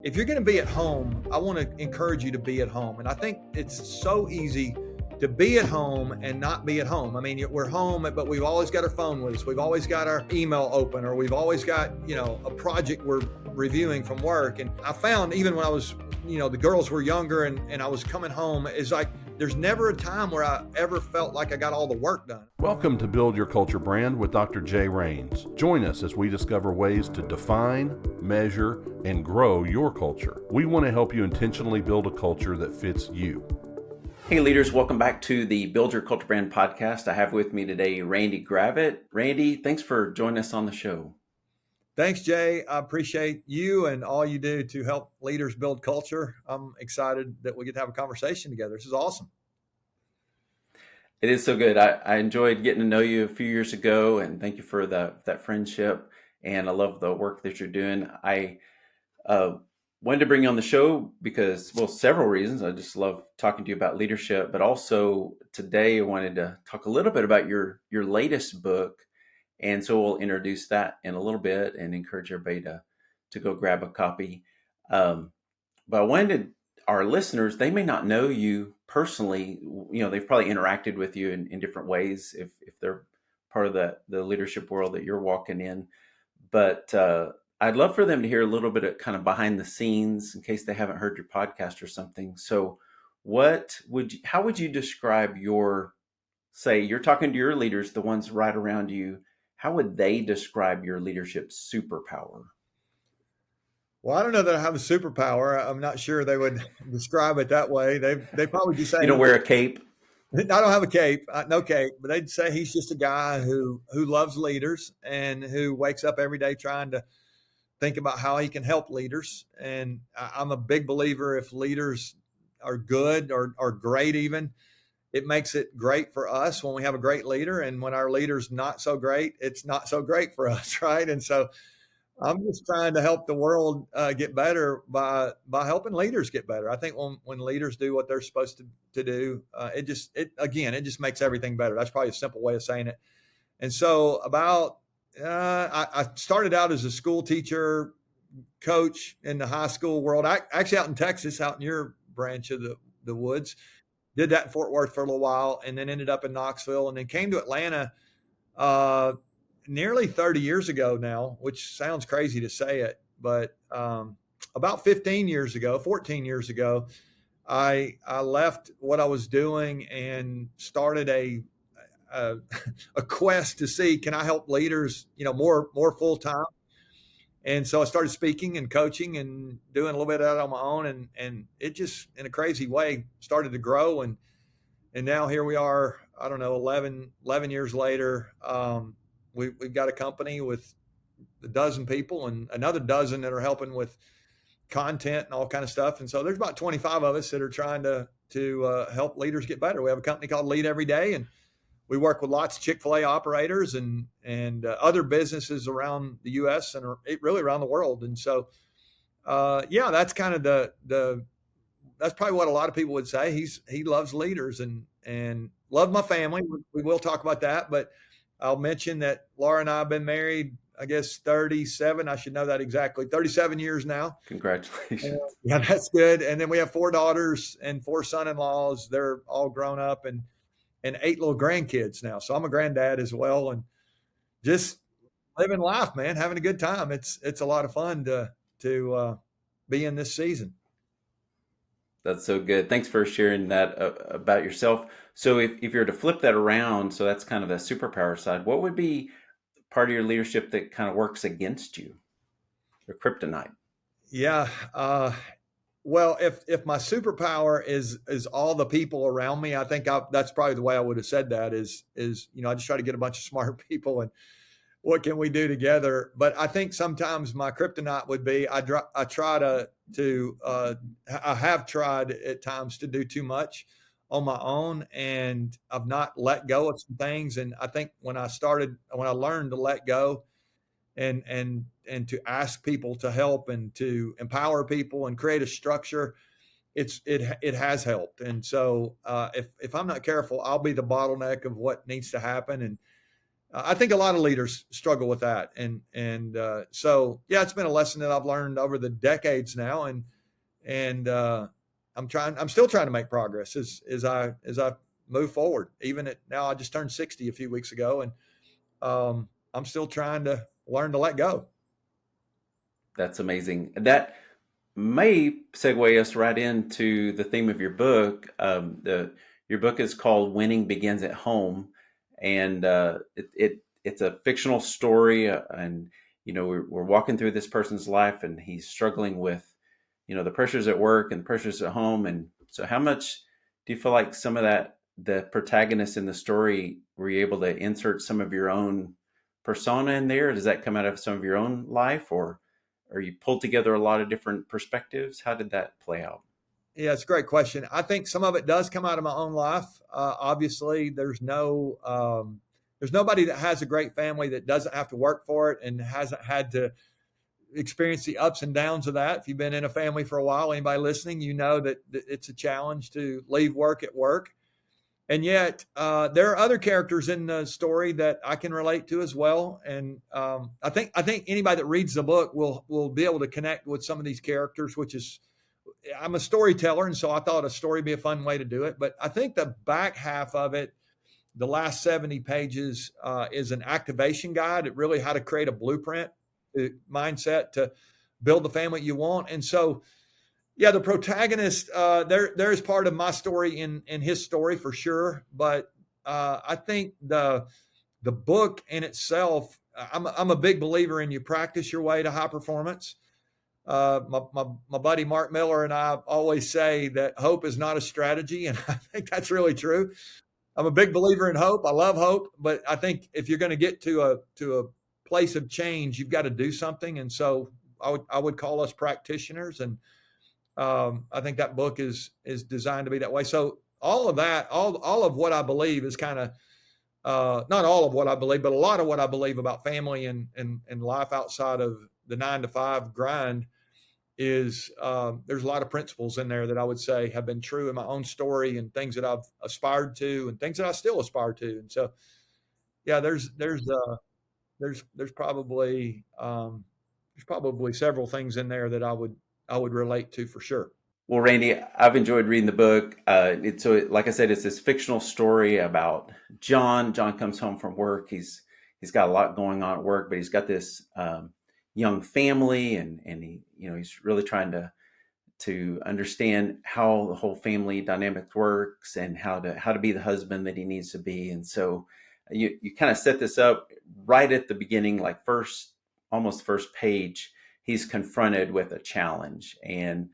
if you're going to be at home, I want to encourage you to be at home. And I think it's so easy to be at home and not be at home. I mean, we're home, but we've always got our phone with us. We've always got our email open, or we've always got, a project we're reviewing from work. And I found even when I was, the girls were younger and I was coming home, it's like, there's never a time where I ever felt like I got all the work done. Welcome to Build Your Culture Brand with Dr. Jay Rains. Join us as we discover ways to define, measure, and grow your culture. We want to help you intentionally build a culture that fits you. Hey leaders, welcome back to the Build Your Culture Brand podcast. I have with me today Randy Gravitt. Randy, thanks for joining us on the show. Thanks, Jay. I appreciate you and all you do to help leaders build culture. I'm excited that we get to have a conversation together. This is awesome. It is so good. I enjoyed getting to know you a few years ago, and thank you for that friendship. And I love the work that you're doing. I wanted to bring you on the show because, well, several reasons. I just love talking to you about leadership, but also today I wanted to talk a little bit about your latest book. And so we'll introduce that in a little bit and encourage everybody to go grab a copy. But I wanted our listeners, they may not know you personally. They've probably interacted with you in different ways if they're part of the leadership world that you're walking in. But I'd love for them to hear a little bit of kind of behind the scenes in case they haven't heard your podcast or something. So how would you describe say you're talking to your leaders, the ones right around you, how would they describe your leadership superpower? Well, I don't know that I have a superpower. I'm not sure they would describe it that way. They probably just say, you don't wear a cape? I don't have a cape, no cape, but they'd say he's just a guy who loves leaders and who wakes up every day trying to think about how he can help leaders. And I'm a big believer if leaders are good or great even, it makes it great for us when we have a great leader. And when our leader's not so great, it's not so great for us, right? And so I'm just trying to help the world get better by helping leaders get better. I think when leaders do what they're supposed to do, it just makes everything better. That's probably a simple way of saying it. And so I started out as a school teacher, coach in the high school world. Actually out in Texas, out in your branch of the woods. Did that in Fort Worth for a little while and then ended up in Knoxville and then came to Atlanta nearly 30 years ago now, which sounds crazy to say it, but about 14 years ago, I left what I was doing and started a quest to see, can I help leaders, more full time? And so I started speaking and coaching and doing a little bit of that on my own. And it just, in a crazy way, started to grow. And now here we are, I don't know, 11 years later. We've got a company with a dozen people and another dozen that are helping with content and all kind of stuff. And so there's about 25 of us that are trying to help leaders get better. We have a company called Lead Every Day, and we work with lots of Chick-fil-A operators and other businesses around the U.S. and really around the world. And so, that's kind of that's probably what a lot of people would say. He loves leaders and love my family. We will talk about that, but I'll mention that Laura and I have been married, I guess 37. I should know that exactly. 37 years now. Congratulations. Yeah, that's good. And then we have 4 daughters and 4 son-in-laws. They're all grown up and 8 little grandkids now. So I'm a granddad as well, and just living life, man, having a good time. It's a lot of fun to be in this season. That's so good. Thanks for sharing that about yourself. So if you're to flip that around, so that's kind of the superpower side, what would be part of your leadership that kind of works against you, or kryptonite? Yeah. Well, if my superpower is all the people around me, I think that's probably the way I would have said that is, I just try to get a bunch of smart people and what can we do together? But I think sometimes my kryptonite would be, I have tried at times to do too much on my own, and I've not let go of some things. And I think when I learned to let go and to ask people to help and to empower people and create a structure, it has helped. And so if I'm not careful, I'll be the bottleneck of what needs to happen. I think a lot of leaders struggle with that. So, yeah, it's been a lesson that I've learned over the decades now. And I'm still trying to make progress as I move forward. Even now, I just turned 60 a few weeks ago, and I'm still trying to learn to let go. That's amazing. That may segue us right into the theme of your book. Your book is called "Winning Begins at Home," and it's a fictional story. And we're walking through this person's life, and he's struggling with the pressures at work and pressures at home. And so, how much do you feel like some of that the protagonists in the story were you able to insert some of your own persona in there? Does that come out of some of your own life, or you pulled together a lot of different perspectives? How did that play out? Yeah, it's a great question. I think some of it does come out of my own life. Obviously, there's nobody that has a great family that doesn't have to work for it and hasn't had to experience the ups and downs of that. If you've been in a family for a while, anybody listening, you know that it's a challenge to leave work at work. And yet, there are other characters in the story that I can relate to as well. And I think anybody that reads the book will be able to connect with some of these characters, which is, I'm a storyteller, and so I thought a story would be a fun way to do it. But I think the back half of it, the last 70 pages, is an activation guide. It really how to create a blueprint, mindset to build the family you want. And so, yeah, the protagonist, there's part of my story in his story for sure. But I think the book in itself, I'm a big believer in you practice your way to high performance. My buddy Mark Miller and I always say that hope is not a strategy, and I think that's really true. I'm a big believer in hope. I love hope, but I think if you're going to get to a place of change, you've got to do something. And so I would call us practitioners, and I think that book is designed to be that way. So all of that, all of what I believe is kind of not all of what I believe, but a lot of what I believe about family and life outside of the 9 to 5 grind is there's a lot of principles in there that I would say have been true in my own story and things that I've aspired to and things that I still aspire to. And so, yeah, there's probably several things in there that I would relate to for sure. Well, Randy, I've enjoyed reading the book. Like I said, it's this fictional story about John. John comes home from work. He's got a lot going on at work, but he's got this young family, and he's really trying to understand how the whole family dynamic works and how to be the husband that he needs to be. And so you kind of set this up right at the beginning, like almost first page. He's confronted with a challenge, and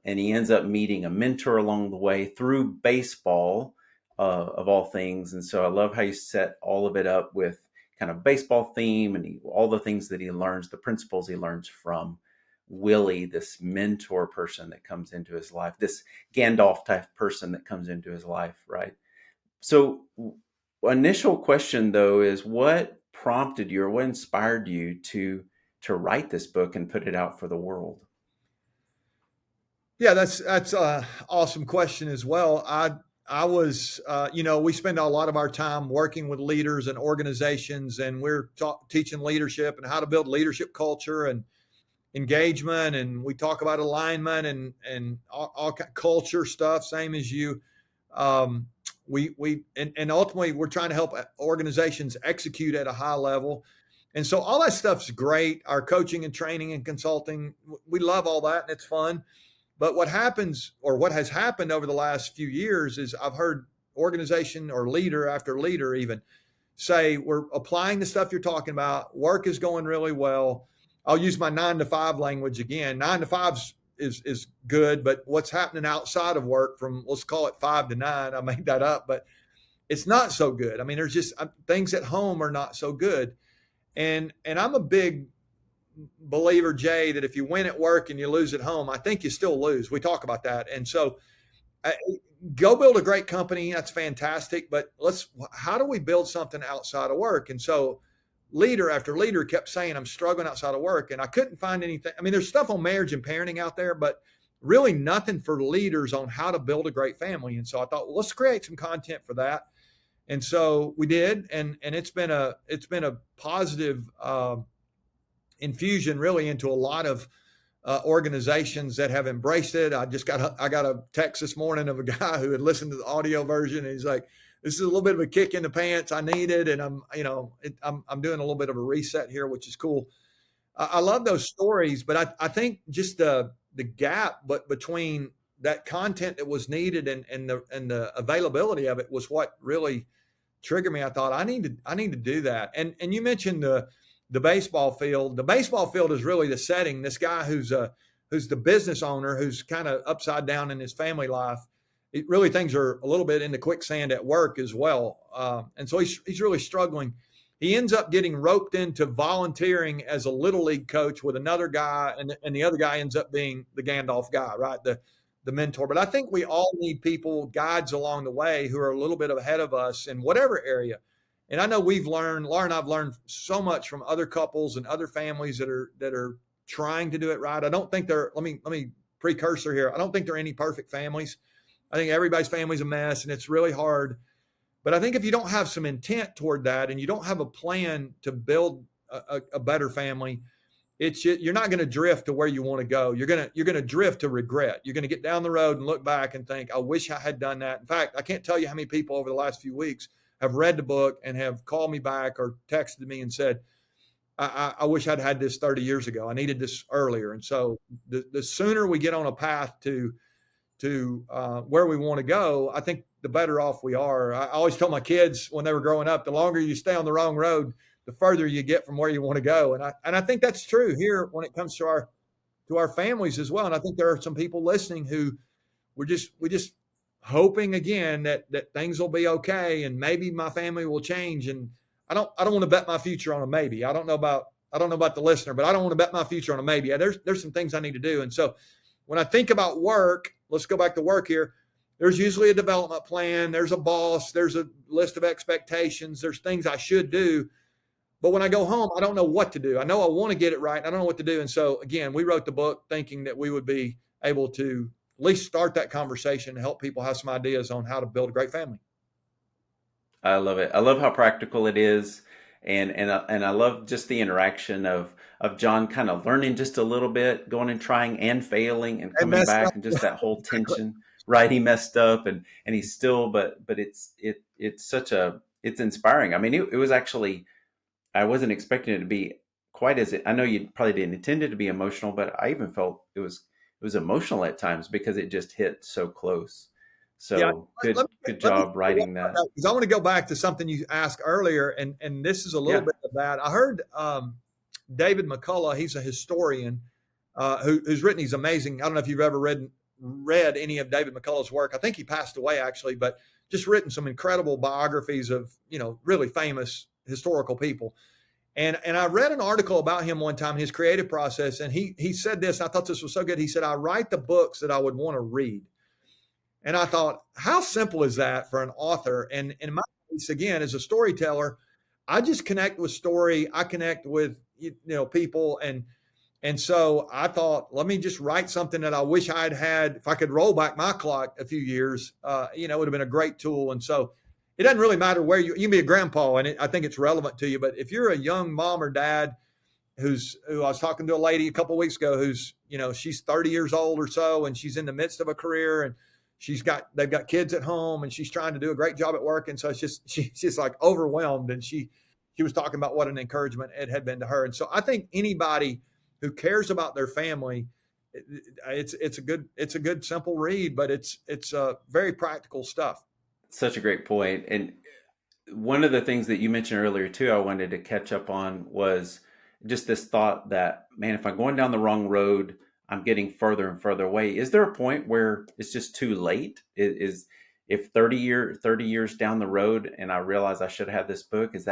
he ends up meeting a mentor along the way through baseball, of all things. And so I love how you set all of it up with kind of baseball theme and all the things that he learns, the principles he learns from Willie, this mentor person that comes into his life, this Gandalf type person that comes into his life, right? So initial question though is what prompted you or what inspired you to write this book and put it out for the world? Yeah, that's a awesome question as well. I was, we spend a lot of our time working with leaders and organizations, and we're teaching leadership and how to build leadership culture and engagement, and we talk about alignment and all culture stuff, same as you. And ultimately we're trying to help organizations execute at a high level. And so all that stuff's great. Our coaching and training and consulting, we love all that and it's fun. But what happens, or what has happened over the last few years, is I've heard organization or leader after leader even say, we're applying the stuff you're talking about. Work is going really well. I'll use my 9 to 5 language again. 9 to 5 is good, but what's happening outside of work from, let's call it 5 to 9, I made that up, but it's not so good. I mean, there's just things at home are not so good. And I'm a big believer, Jay, that if you win at work and you lose at home, I think you still lose. We talk about that. And so go build a great company. That's fantastic. But how do we build something outside of work? And so leader after leader kept saying, I'm struggling outside of work. And I couldn't find anything. I mean, there's stuff on marriage and parenting out there, but really nothing for leaders on how to build a great family. And so I thought, well, let's create some content for that. And so we did, and it's been a positive infusion really into a lot of organizations that have embraced it. I got a text this morning of a guy who had listened to the audio version, and he's like, "This is a little bit of a kick in the pants I needed, and I'm doing a little bit of a reset here, which is cool." I love those stories, but I think just the gap, but between that content that was needed and the availability of it was what really triggered me. I thought I need to do that. And you mentioned the baseball field. The baseball field is really the setting. This guy who's the business owner, who's kind of upside down in his family life. It really things are a little bit in the quicksand at work as well, and so he's really struggling. He ends up getting roped into volunteering as a little league coach with another guy, and the other guy ends up being the Gandalf guy, right? The mentor. But I think we all need people, guides along the way who are a little bit ahead of us in whatever area. And I know Laura and I've learned so much from other couples and other families that are trying to do it right. I don't think let me precursor here. I don't think there are any perfect families. I think everybody's family's a mess, and it's really hard. But I think if you don't have some intent toward that, and you don't have a plan to build a better family, you're not going to drift to where you want to go. You're going to drift to regret. You're going to get down the road and look back and think, I wish I had done that. In fact, I can't tell you how many people over the last few weeks have read the book and have called me back or texted me and said, I wish I'd had this 30 years ago. I needed this earlier. And so the sooner we get on a path to where we want to go, I think the better off we are. I always tell my kids when they were growing up, the longer you stay on the wrong road, the further you get from where you want to go. And I think that's true here when it comes to our families as well. And I think there are some people listening who we're just hoping again that things will be okay and maybe my family will change. And I don't want to bet my future on a maybe. I don't know about the listener, but I don't want to bet my future on a maybe. There's some things I need to do. And so when I think about work, let's go back to work here. There's usually a development plan. There's a boss. There's a list of expectations. There's things I should do. But when I go home, I don't know what to do. I know I want to get it right. I don't know what to do. And so, again, we wrote the book thinking that we would be able to at least start that conversation and help people have some ideas on how to build a great family. I love it. I love how practical it is. And I love just the interaction of John kind of learning just a little bit, going and trying and failing and coming back, and just that whole tension. Right, he messed up and he's still, but it's inspiring. I mean, it was actually, I wasn't expecting it to be quite as, I know you probably didn't intend it to be emotional, but I even felt it was emotional at times because it just hit so close. So yeah, good job writing that. Because I want to go back to something you asked earlier, and this is a little bit of that. I heard David McCullough, he's a historian who's written these amazing, I don't know if you've ever read any of David McCullough's work. I think he passed away actually, but just written some incredible biographies of, really famous historical people. And I read an article about him one time, his creative process, and he said this, and I thought this was so good. He said, I write the books that I would want to read. And I thought, how simple is that for an author? And in my case, again, as a storyteller, I just connect with story. I connect with, people. And so I thought, let me just write something that I wish I'd had. If I could roll back my clock a few years, it would have been a great tool. And so it doesn't really matter where you can be a grandpa, and I think it's relevant to you. But if you're a young mom or dad who I was talking to a lady a couple of weeks ago who's, she's 30 years old or so, and she's in the midst of a career, and they've got kids at home, and she's trying to do a great job at work. And so she's like overwhelmed. And she was talking about what an encouragement it had been to her. And so I think anybody who cares about their family, it's a good simple read, but it's very practical stuff. Such a great point. And one of the things that you mentioned earlier too, I wanted to catch up on was just this thought that, man, if I'm going down the wrong road, I'm getting further and further away. Is there a point where it's just too late? If 30 years down the road and I realize I should have this book, is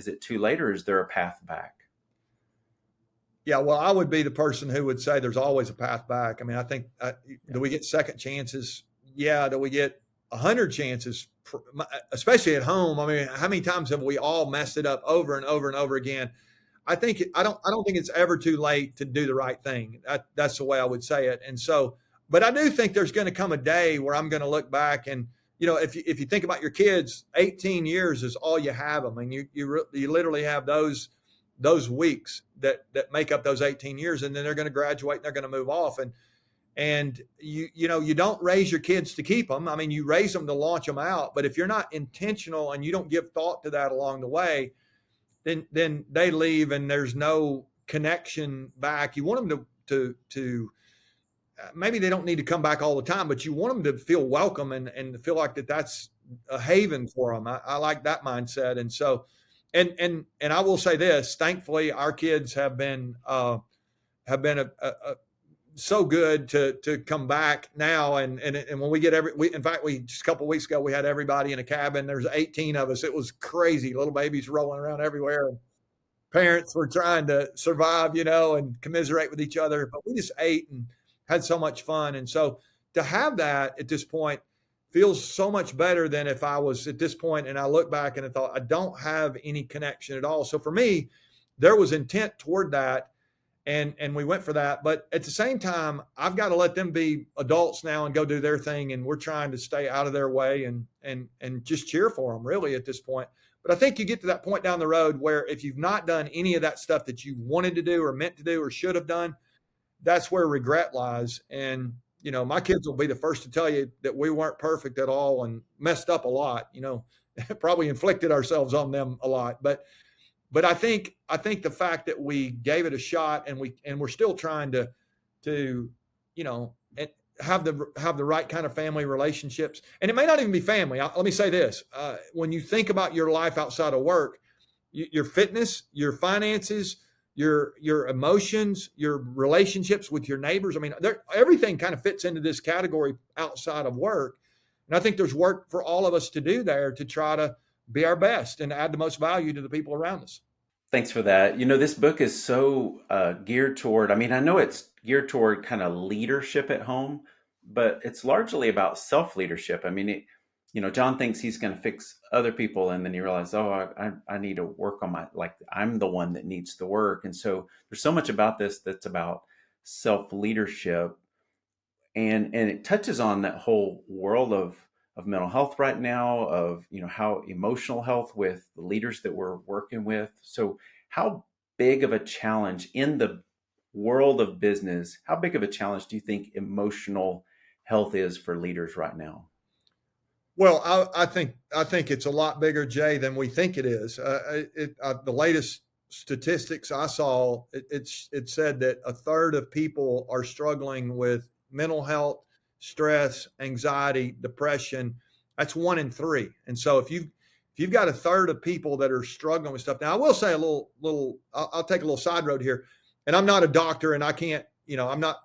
it too late, or is there a path back? Yeah, well, I would be the person who would say there's always a path back. I mean, I think, do we get second chances? Yeah. Do we get 100 chances, especially at home? I mean, how many times have we all messed it up over and over and over again? I don't think it's ever too late to do the right thing. That's the way I would say it. And so, but I do think there's going to come a day where I'm going to look back and if you think about your kids, 18 years is all you have them. I mean, you literally have those weeks that make up those 18 years, and then they're going to graduate and they're going to move off. And you don't raise your kids to keep them. I mean, you raise them to launch them out. But if you're not intentional and you don't give thought to that along the way, then they leave and there's no connection back. You want them to maybe they don't need to come back all the time, but you want them to feel welcome and feel like that's a haven for them. I like that mindset. And so, and I will say this, thankfully our kids have been so good to come back now. And when we get in fact, just a couple of weeks ago, we had everybody in a cabin. There's 18 of us. It was crazy. Little babies rolling around everywhere. And parents were trying to survive, and commiserate with each other, but we just ate and had so much fun. And so to have that at this point feels so much better than if I was at this point and I look back and I thought, I don't have any connection at all. So for me, there was intent toward that. And we went for that. But at the same time, I've got to let them be adults now and go do their thing. And we're trying to stay out of their way and just cheer for them really at this point. But I think you get to that point down the road where if you've not done any of that stuff that you wanted to do or meant to do or should have done, that's where regret lies. And, my kids will be the first to tell you that we weren't perfect at all and messed up a lot, probably inflicted ourselves on them a lot. But I think the fact that we gave it a shot and we're still trying to have the right kind of family relationships. And it may not even be family. Let me say this. When you think about your life outside of work, your fitness, your finances, your emotions, your relationships with your neighbors. I mean, everything kind of fits into this category outside of work. And I think there's work for all of us to do there to try to be our best and add the most value to the people around us. Thanks for that. This book is so geared toward, I know it's geared toward kind of leadership at home, but it's largely about self-leadership. John thinks he's going to fix other people, and then he realizes, I need to work on I'm the one that needs the work. And so there's so much about this that's about self-leadership, and it touches on that whole world of mental health right now, of how emotional health with the leaders that we're working with. So how big of a challenge in the world of business, how big of a challenge do you think emotional health is for leaders right now? Well, I think it's a lot bigger, Jay, than we think it is. The latest statistics I saw, it said that a third of people are struggling with mental health, stress, anxiety, depression. That's 1 in 3. And so if you've got a third of people that are struggling with stuff. Now, I will say I'll take a little side road here. And I'm not a doctor, and I can't, I'm not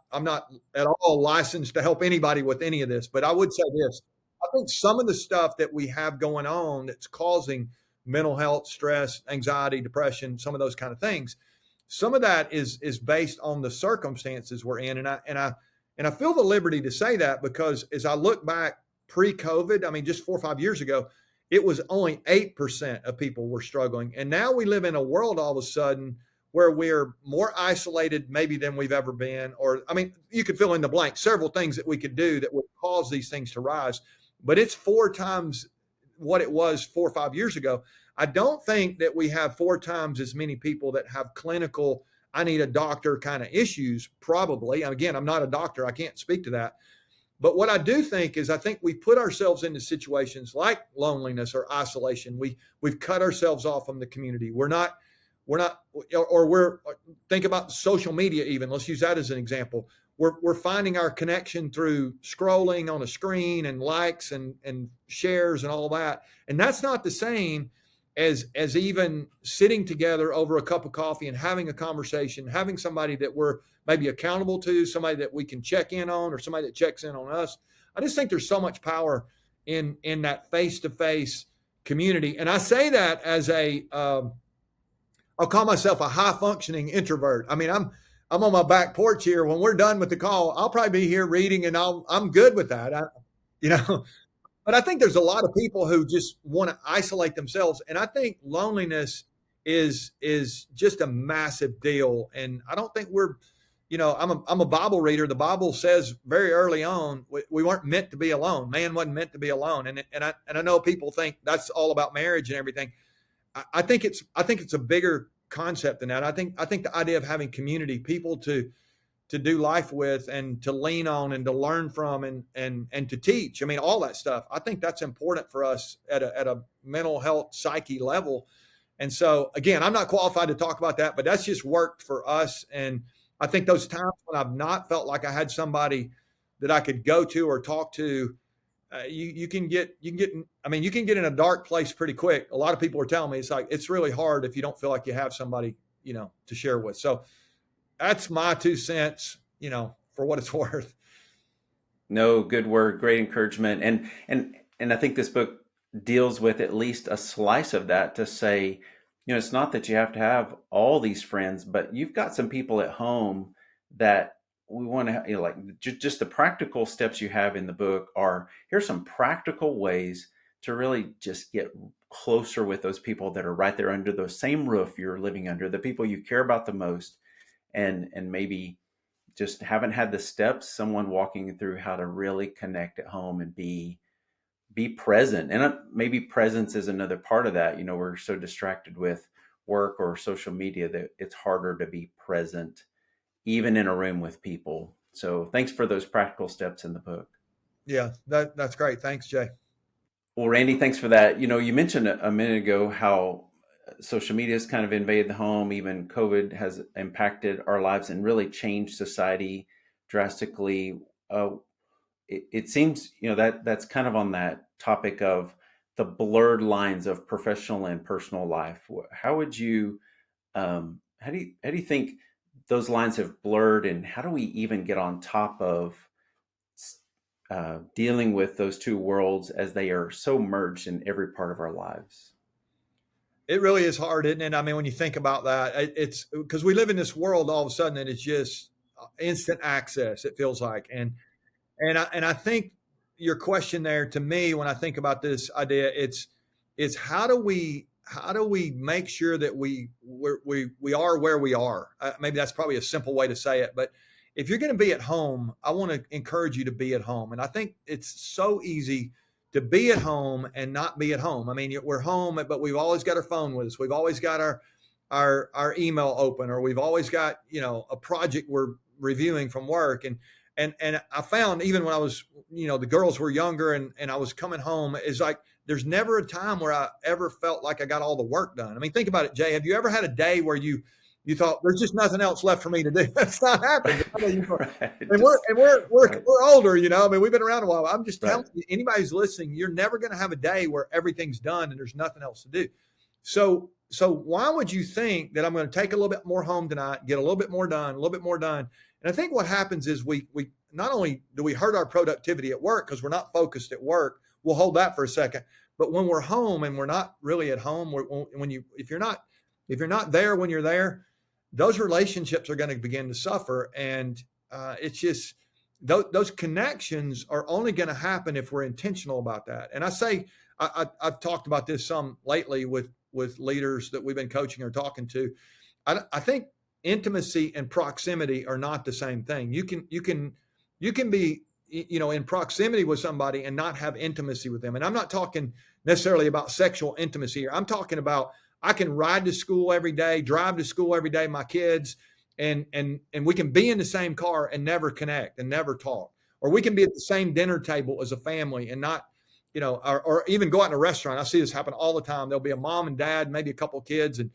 at all licensed to help anybody with any of this. But I would say this. I think some of the stuff that we have going on that's causing mental health, stress, anxiety, depression, some of those kind of things, some of that is based on the circumstances we're in. And I feel the liberty to say that because as I look back pre-COVID, just 4 or 5 years ago, it was only 8% of people were struggling. And now we live in a world all of a sudden where we're more isolated maybe than we've ever been. Or, you could fill in the blank, several things that we could do that would cause these things to rise. But it's 4 times what it was 4 or 5 years ago. I don't think that we have 4 times as many people that have clinical, I need a doctor kind of issues, probably. And again, I'm not a doctor. I can't speak to that. But what I do think is I think we put ourselves into situations like loneliness or isolation. We've cut ourselves off from the community. Think about social media even. Let's use that as an example. We're finding our connection through scrolling on a screen and likes and shares and all that. And that's not the same as even sitting together over a cup of coffee and having a conversation, having somebody that we're maybe accountable to, somebody that we can check in on, or somebody that checks in on us. I just think there's so much power in that face-to-face community. And I say that as I'll call myself a high-functioning introvert. I'm on my back porch here. When we're done with the call, I'll probably be here reading, and I'm good with that. But I think there's a lot of people who just want to isolate themselves, and I think loneliness is just a massive deal. And I don't think we're I'm a Bible reader. The Bible says very early on, we weren't meant to be alone. Man wasn't meant to be alone. And I know people think that's all about marriage and everything. I think it's a bigger concept than that. I think the idea of having community, people to do life with and to lean on and to learn from and to teach. I mean, all that stuff. I think that's important for us at a mental health psyche level. And so again, I'm not qualified to talk about that, but that's just worked for us. And I think those times when I've not felt like I had somebody that I could go to or talk to, you can get in a dark place pretty quick. A lot of people are telling me it's really hard if you don't feel like you have somebody, to share with. So that's my 2 cents, for what it's worth. No, good word, great encouragement. And I think this book deals with at least a slice of that to say, it's not that you have to have all these friends, but you've got some people at home that we want to, like just the practical steps you have in the book are, here's some practical ways to really just get closer with those people that are right there under the same roof you're living under, the people you care about the most, and maybe just haven't had the steps, someone walking through how to really connect at home and be present. And maybe presence is another part of that. We're so distracted with work or social media that it's harder to be present, even in a room with people. So thanks for those practical steps in the book. Yeah, that's great. Thanks, Jay. Well, Randy, thanks for that. You mentioned a minute ago how social media has kind of invaded the home. Even COVID has impacted our lives and really changed society drastically. It seems, that's kind of on that topic of the blurred lines of professional and personal life. How would you, how do you think those lines have blurred, and how do we even get on top of dealing with those two worlds as they are so merged in every part of our lives? It really is hard, isn't it? I mean, when you think about that, it's because we live in this world all of a sudden and it's just instant access, it feels like. And I think your question there, to me, when I think about this idea, it's how do we make sure that we are where we are? Maybe that's probably a simple way to say it, but if you're going to be at home, I want to encourage you to be at home. And I think it's so easy to be at home and not be at home. I mean, we're home, but we've always got our phone with us. We've always got our email open, or we've always got, a project we're reviewing from work. And I found, even when I was, the girls were younger and I was coming home, it's like, there's never a time where I ever felt like I got all the work done. I mean, think about it, Jay. Have you ever had a day where you thought there's just nothing else left for me to do? That's not happening. Right. And we're older, I mean, we've been around a while. I'm just telling you, anybody who's listening, you're never going to have a day where everything's done and there's nothing else to do. So why would you think that I'm going to take a little bit more home tonight, get a little bit more done, And I think what happens is we not only do we hurt our productivity at work because we're not focused at work. We'll hold that for a second. But when we're home and we're not really at home, if you're not there when you're there, those relationships are going to begin to suffer. And it's just those connections are only going to happen if we're intentional about that. And I say, I've talked about this some lately with leaders that we've been coaching or talking to. I think intimacy and proximity are not the same thing. You can be, in proximity with somebody and not have intimacy with them. And I'm not talking necessarily about sexual intimacy here. I'm talking about, I can ride to school every day, drive to school every day, my kids, and we can be in the same car and never connect and never talk. Or we can be at the same dinner table as a family and not, or even go out in a restaurant. I see this happen all the time. There'll be a mom and dad, maybe a couple of kids, and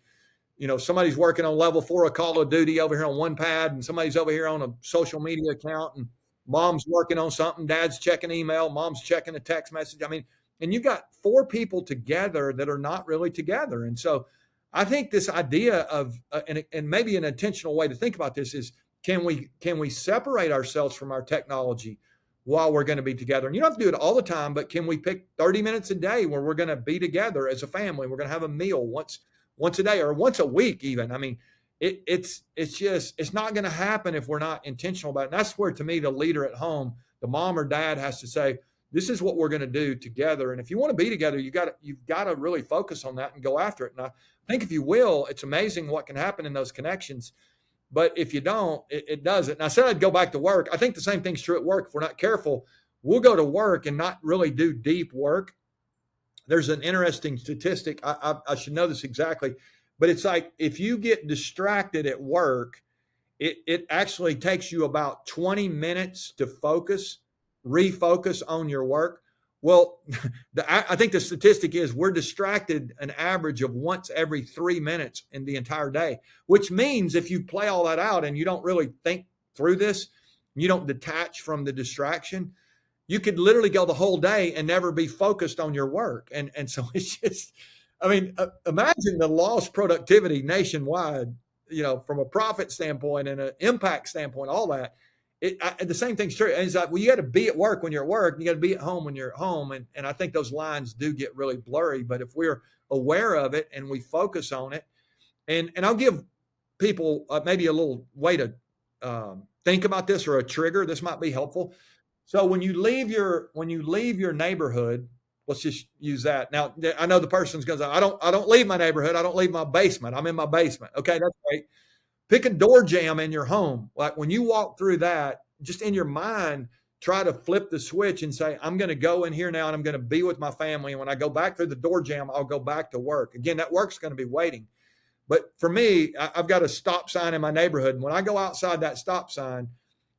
somebody's working on level 4 of Call of Duty over here on one pad, and somebody's over here on a social media account, and mom's working on something, dad's checking email, mom's checking a text message. I mean, and you got 4 people together that are not really together. And so I think this idea of, and maybe an intentional way to think about this is, can we separate ourselves from our technology while we're going to be together? And you don't have to do it all the time, but can we pick 30 minutes a day where we're going to be together as a family? We're going to have a meal once a day or once a week even. I mean, it's not going to happen if we're not intentional about it. And that's where, to me, the leader at home, the mom or dad, has to say, this is what we're going to do together. And if you want to be together, you've got to really focus on that and go after it. And I think if you will, it's amazing what can happen in those connections. But if you don't, it doesn't. And I said I'd go back to work. I think the same thing's true at work. If we're not careful, we'll go to work and not really do deep work. There's an interesting statistic. I should know this exactly, but it's like if you get distracted at work, it actually takes you about 20 minutes to refocus on your work. Well, I think the statistic is we're distracted an average of once every 3 minutes in the entire day, which means if you play all that out and you don't really think through this, you don't detach from the distraction, you could literally go the whole day and never be focused on your work. And so it's just, I mean, imagine the lost productivity nationwide, from a profit standpoint and an impact standpoint, all that. The same thing's true. And it's like, well, you got to be at work when you're at work. And you got to be at home when you're at home. And I think those lines do get really blurry. But if we're aware of it and we focus on it, and I'll give people maybe a little way to think about this, or a trigger. This might be helpful. So when you leave your neighborhood, let's just use that. Now, I know the person's going to say, I don't leave my neighborhood. I don't leave my basement. I'm in my basement. Okay, that's great. Pick a door jamb in your home. Like when you walk through that, just in your mind, try to flip the switch and say, I'm going to go in here now and I'm going to be with my family. And when I go back through the door jamb, I'll go back to work. Again, that work's going to be waiting. But for me, I've got a stop sign in my neighborhood. And when I go outside that stop sign,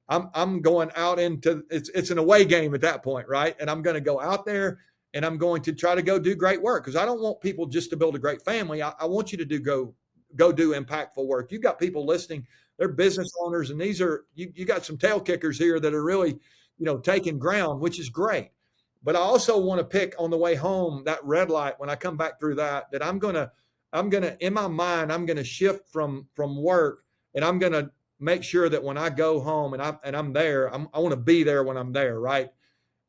I'm going out into, it's an away game at that point, right? And I'm going to go out there and I'm going to try to go do great work, because I don't want people just to build a great family. I want you to go do impactful work. You've got people listening, they're business owners, and these are, you got some tail kickers here that are really, taking ground, which is great. But I also want to pick on the way home, that red light, when I come back through that I'm going to, in my mind, I'm going to shift from work, and I'm going to make sure that when I go home and I'm there, I want to be there when I'm there. Right.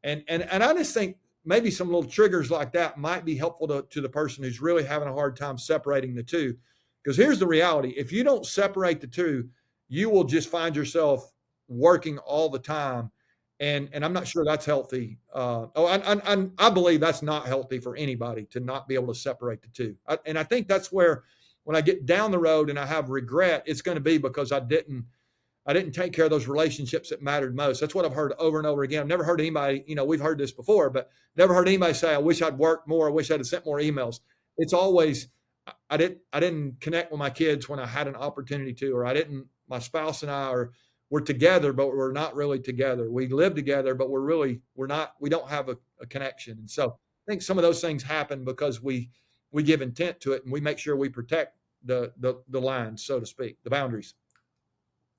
And I just think maybe some little triggers like that might be helpful to the person who's really having a hard time separating the two. Because here's the reality. If you don't separate the two, you will just find yourself working all the time. And I'm not sure that's healthy. I believe that's not healthy for anybody, to not be able to separate the two. And I think that's where, when I get down the road and I have regret, it's going to be because I didn't take care of those relationships that mattered most. That's what I've heard over and over again. I've never heard anybody, we've heard this before, but never heard anybody say, I wish I'd worked more. I wish I'd have sent more emails. It's always, I didn't connect with my kids when I had an opportunity to, or my spouse and I we're together, but we're not really together. We live together, but we don't have a connection. And so I think some of those things happen because we give intent to it, and we make sure we protect the lines, so to speak, the boundaries.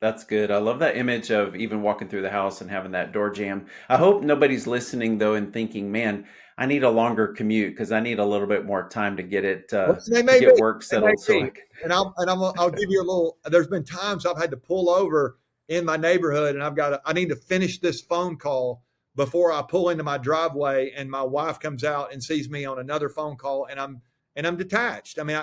That's good. I love that image of even walking through the house and having that door jam. I hope nobody's listening though and thinking, man, I need a longer commute because I need a little bit more time to get it get work settled. And I'll give you a little. There's been times I've had to pull over in my neighborhood, and I need to finish this phone call before I pull into my driveway, and my wife comes out and sees me on another phone call, and I'm detached. I mean,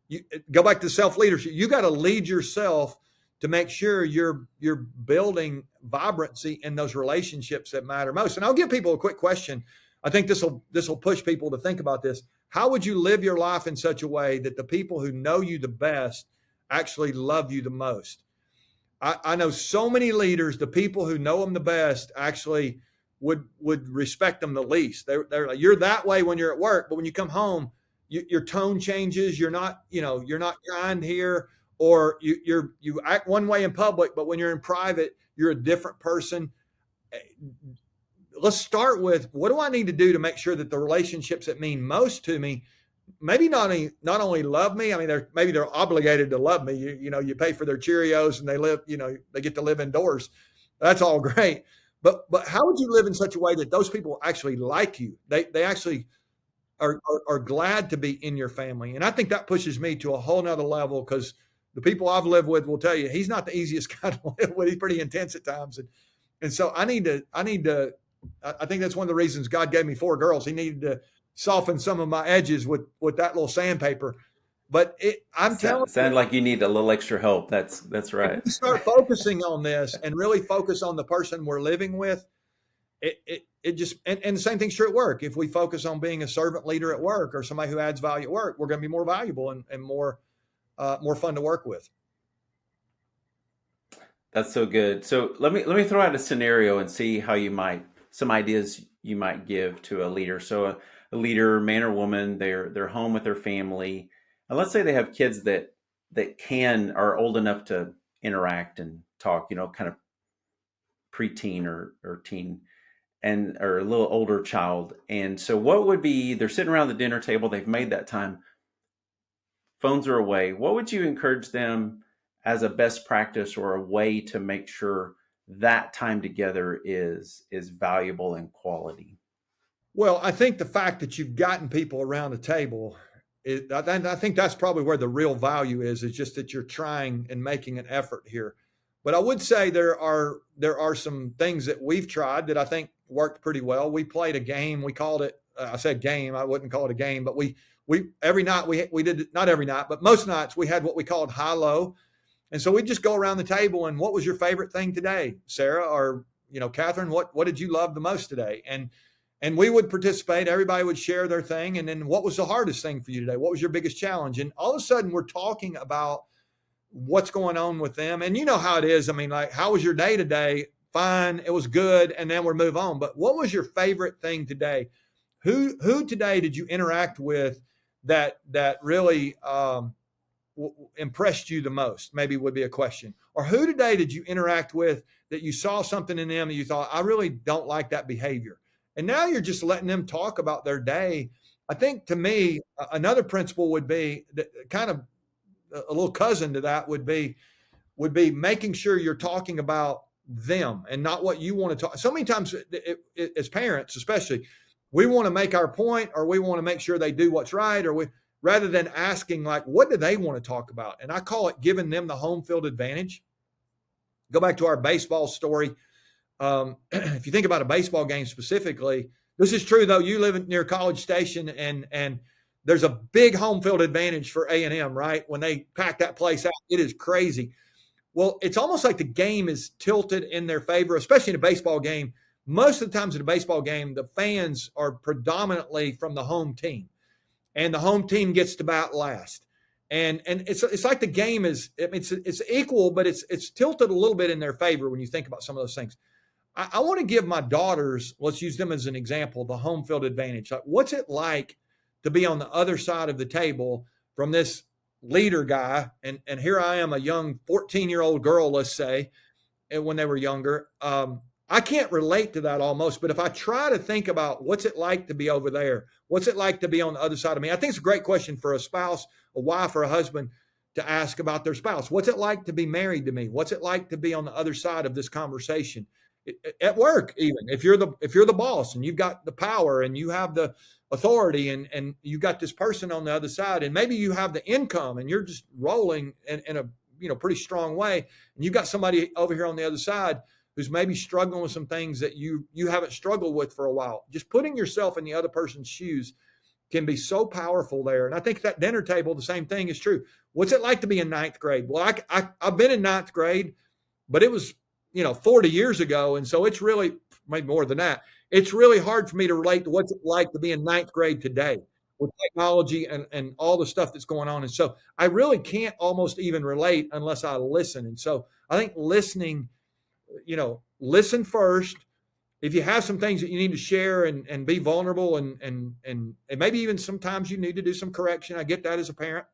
you go back to self-leadership. You got to lead yourself to make sure you're building vibrancy in those relationships that matter most. And I'll give people a quick question. I think this will push people to think about this. How would you live your life in such a way that the people who know you the best actually love you the most? I know so many leaders, the people who know them the best actually would respect them the least. They're like, you're that way when you're at work, but when you come home, your tone changes. You're not kind here, or you act one way in public, but when you're in private, you're a different person. Let's start with, what do I need to do to make sure that the relationships that mean most to me, maybe not only love me. I mean, they're obligated to love me. You pay for their Cheerios and they get to live indoors. That's all great. But how would you live in such a way that those people actually like you? They actually are glad to be in your family. And I think that pushes me to a whole nother level, because the people I've lived with will tell you he's not the easiest guy to live with. He's pretty intense at times. And so I think that's one of the reasons God gave me 4 girls. He needed to soften some of my edges with that little sandpaper. But sound like you need a little extra help. That's right. If we start focusing on this and really focus on the person we're living with, it just, and the same thing's true at work. If we focus on being a servant leader at work, or somebody who adds value at work, we're going to be more valuable and more more fun to work with. That's so good. So let me throw out a scenario and see how some ideas you might give to a leader. So a leader, man or woman, they're home with their family, and let's say they have kids that are old enough to interact and talk. Kind of preteen or teen, and or a little older child. And so what would be, they're sitting around the dinner table, they've made that time, phones are away. What would you encourage them as a best practice or a way to make sure that time together is valuable and quality? Well, I think the fact that you've gotten people around the table, I think that's probably where the real value is just that you're trying and making an effort here. But I would say there are some things that we've tried that I think worked pretty well. We played a game. We called it. I said game. I wouldn't call it a game, but we every night we did, not every night, but most nights we had what we called high low. And so we just go around the table and what was your favorite thing today, Sarah, or Catherine? What did you love the most today? And we would participate. Everybody would share their thing. And then what was the hardest thing for you today? What was your biggest challenge? And all of a sudden we're talking about what's going on with them. And you know how it is. I mean, like, how was your day today? Fine. It was good. And then we move on. But what was your favorite thing today? Who today did you interact with that really impressed you the most? Maybe would be a question. Or who today did you interact with that you saw something in them and you thought, I really don't like that behavior? And now you're just letting them talk about their day. I think, to me, another principle would be that, kind of a little cousin to that would be making sure you're talking about them and not what you want to talk. So many times as parents, especially, we want to make our point, or we want to make sure they do what's right, or rather than asking, like, what do they want to talk about? And I call it giving them the home field advantage. Go back to our baseball story. If you think about a baseball game specifically, this is true though. You live near College Station, and there's a big home field advantage for A&M, right? When they pack that place out, it is crazy. Well, it's almost like the game is tilted in their favor, especially in a baseball game. Most of the times in a baseball game, the fans are predominantly from the home team, and the home team gets to bat last. And it's like the game is, it's equal, but it's tilted a little bit in their favor when you think about some of those things. I want to give my daughters, let's use them as an example, the home field advantage. Like, what's it like to be on the other side of the table from this leader guy? And here I am, a young 14-year-old girl, let's say, when they were younger. I can't relate to that almost, but if I try to think about what's it like to be over there, what's it like to be on the other side of me? I think it's a great question for a spouse, a wife, or a husband to ask about their spouse. What's it like to be married to me? What's it like to be on the other side of this conversation? At work, even if you're the boss and you've got the power and you have the authority, and you got this person on the other side, and maybe you have the income and you're just rolling in a pretty strong way, and you've got somebody over here on the other side who's maybe struggling with some things that you haven't struggled with for a while. Just putting yourself in the other person's shoes can be so powerful there. And I think that dinner table, the same thing is true. What's it like to be in ninth grade? Well, I've been in ninth grade, but it was 40 years ago. And so it's really, maybe more than that, it's really hard for me to relate to what's it like to be in ninth grade today with technology and all the stuff that's going on. And so I really can't almost even relate unless I listen. And so I think listening, listen first. If you have some things that you need to share and be vulnerable and maybe even sometimes you need to do some correction. I get that as a parent.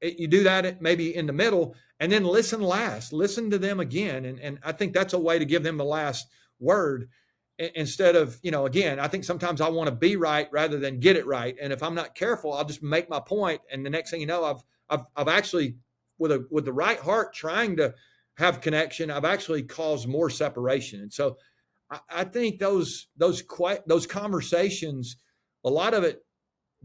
You do that maybe in the middle, and then listen last. Listen to them again. And I think that's a way to give them the last word instead of, again, I think sometimes I want to be right rather than get it right. And if I'm not careful, I'll just make my point. And the next thing you know, I've actually, with the right heart, trying to have connection, I've actually caused more separation. And so I think those conversations, a lot of it,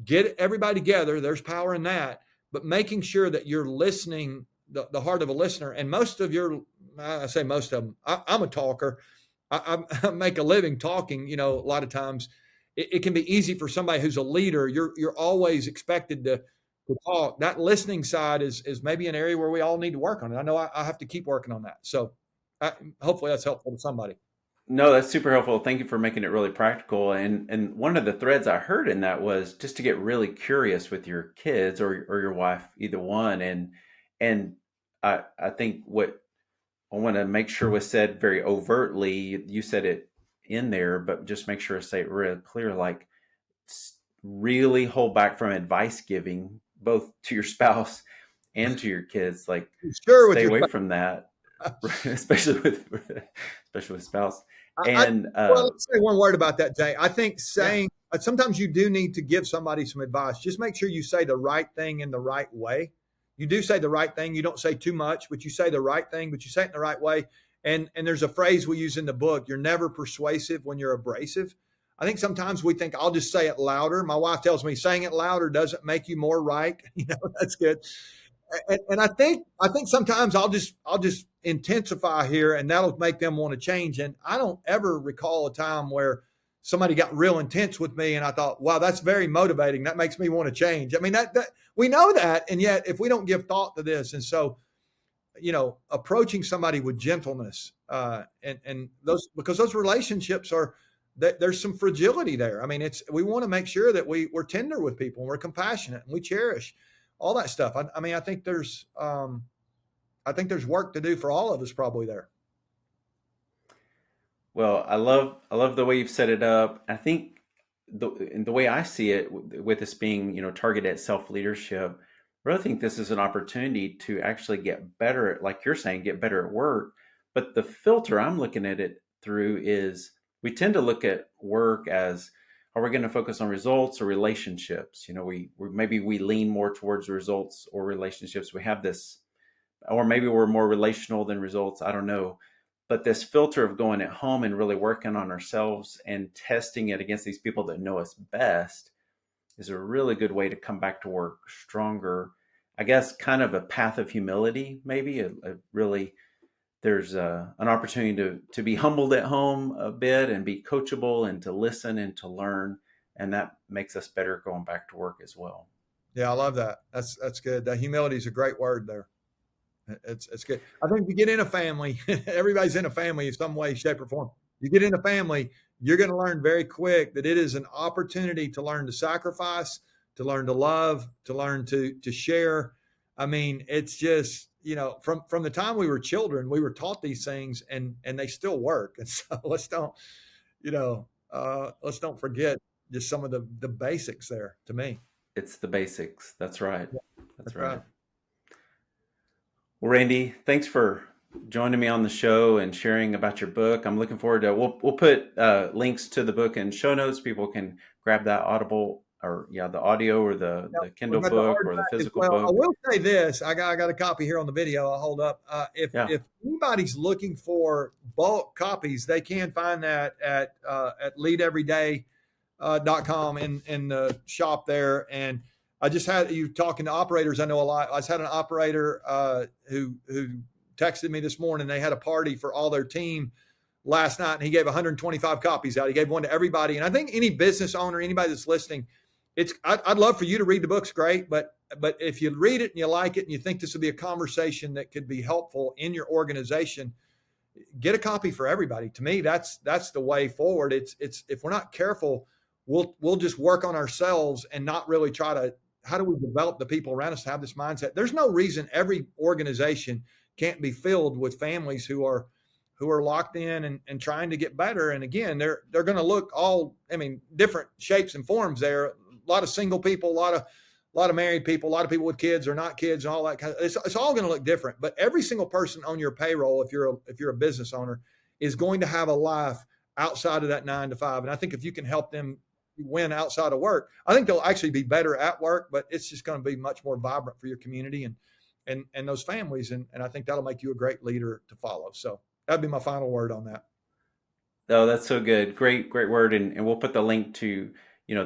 get everybody together. There's power in that. But making sure that you're listening, the heart of a listener. And I say most of them, I'm a talker. I make a living talking, a lot of times. It can be easy for somebody who's a leader. You're always expected to talk. That listening side is maybe an area where we all need to work on it. I know I have to keep working on that. So hopefully that's helpful to somebody. No, that's super helpful. Thank you for making it really practical. And one of the threads I heard in that was just to get really curious with your kids or your wife, either one. And I think what I want to make sure was said very overtly. You said it in there, but just make sure to say it real clear. Like, really hold back from advice giving, both to your spouse and to your kids. Like, Sure, with stay your away from that, especially with especially with spouse. I And well, let's say one word about that, Jay. I think yeah, saying sometimes you do need to give somebody some advice. Just make sure you say the right thing in the right way. You do say the right thing. You don't say too much, but you say the right thing, but you say it in the right way. And there's a phrase we use in the book: "You're never persuasive when you're abrasive." I think sometimes we think I'll just say it louder. My wife tells me saying it louder doesn't make you more right. That's good. And I think sometimes I'll just intensify here, and that'll make them want to change. And I don't ever recall a time where somebody got real intense with me, and I thought, wow, that's very motivating. That makes me want to change. I mean, that we know that, and yet if we don't give thought to this, and so approaching somebody with gentleness, and those because those relationships are that there's some fragility there. I mean, we want to make sure that we're tender with people and we're compassionate and we cherish all that stuff. I mean, I think there's work to do for all of us probably there. well, I love the way you've set it up. I think the way I see it, with this being targeted at self leadership, I really think this is an opportunity to actually get better at, like you're saying, get better at work. But the filter I'm looking at it through is, we tend to look at work as, are we going to focus on results or relationships? We maybe we lean more towards results or relationships. We have this, or maybe we're more relational than results. I don't know. But this filter of going at home and really working on ourselves and testing it against these people that know us best is a really good way to come back to work stronger. I guess kind of a path of humility, maybe a really, there's an opportunity to be humbled at home a bit and be coachable and to listen and to learn. And that makes us better going back to work as well. Yeah, I love that. That's good. That humility is a great word there. It's good. I think if you get in a family, everybody's in a family in some way, shape, or form. You get in a family, you're going to learn very quick that it is an opportunity to learn to sacrifice, to learn to love, to learn to share. I mean, it's just from the time we were children, we were taught these things, and they still work. And so let's don't forget just some of the basics there. To me, It's the basics. That's right. yeah, That's that's right. right. Well, Randy, thanks for joining me on the show and sharing about your book. I'm looking forward to. We'll put links to the book in show notes. People can grab that Audible, or the audio, or Yeah, the we Kindle got the book or the hardback as physical well. I book. will say this: I got a copy here on the video. I'll hold up. If Yeah, if anybody's looking for bulk copies, they can find that at leadeveryday.com in the shop there. And I just had you talking to operators. I know a lot. I just had an operator who texted me this morning. They had a party for all their team last night, and he gave 125 copies out. He gave one to everybody. And I think any business owner, anybody that's listening, I'd love for you to read the book's great, but if you read it and you like it and you think this would be a conversation that could be helpful in your organization, get a copy for everybody. To me, that's the way forward. It's if we're not careful, we'll just work on ourselves and not really try to, how do we develop the people around us to have this mindset? There's no reason every organization can't be filled with families who are locked in and trying to get better. And again, they're going to look all, I mean, different shapes and forms there. A lot of single people, a lot of married people, a lot of people with kids or not kids, and all that kind of. It's all going to look different. But every single person on your payroll, if you're a business owner, is going to have a life outside of that 9 to 5. And I think if you can help them win outside of work, I think they'll actually be better at work. But it's just going to be much more vibrant for your community and those families. And I think that'll make you a great leader to follow. So that'd be my final word on that. oh, that's so good. Great word. And we'll put the link to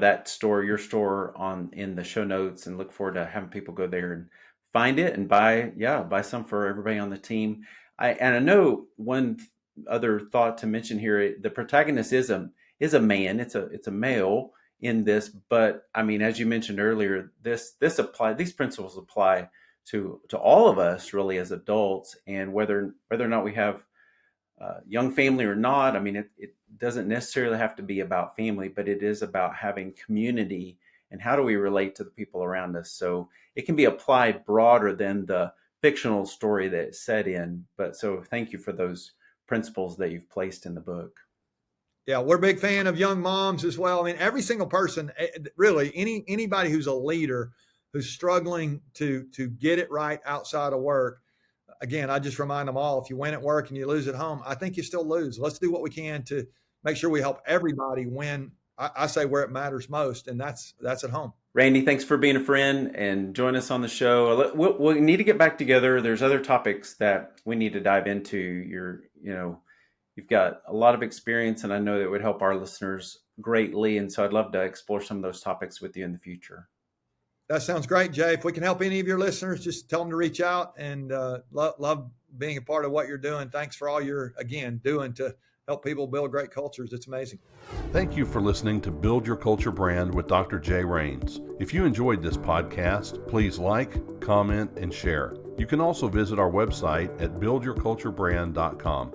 that store, your store, on in the show notes, and look forward to having people go there and find it and buy some for everybody on the team. I know one other thought to mention here: the protagonist is a man. It's a male in this, but I mean, as you mentioned earlier, these principles apply to all of us really as adults, and whether or not we have young family or not. I mean, it doesn't necessarily have to be about family, but it is about having community and how do we relate to the people around us. So it can be applied broader than the fictional story that it's set in. But so thank you for those principles that you've placed in the book. Yeah, we're a big fan of young moms as well. I mean, every single person, really, anybody who's a leader who's struggling to get it right outside of work. Again, I just remind them all: if you win at work and you lose at home, I think you still lose. Let's do what we can to make sure we help everybody win. I say where it matters most, and that's at home. Randy, thanks for being a friend and join us on the show. We'll need to get back together. There's other topics that we need to dive into. You've got a lot of experience, and I know that would help our listeners greatly. And so I'd love to explore some of those topics with you in the future. That sounds great, Jay. If we can help any of your listeners, just tell them to reach out, and love being a part of what you're doing. Thanks for all you're, again, doing to help people build great cultures. It's amazing. Thank you for listening to Build Your Culture Brand with Dr. Jay Rains. If you enjoyed this podcast, please like, comment, and share. You can also visit our website at buildyourculturebrand.com.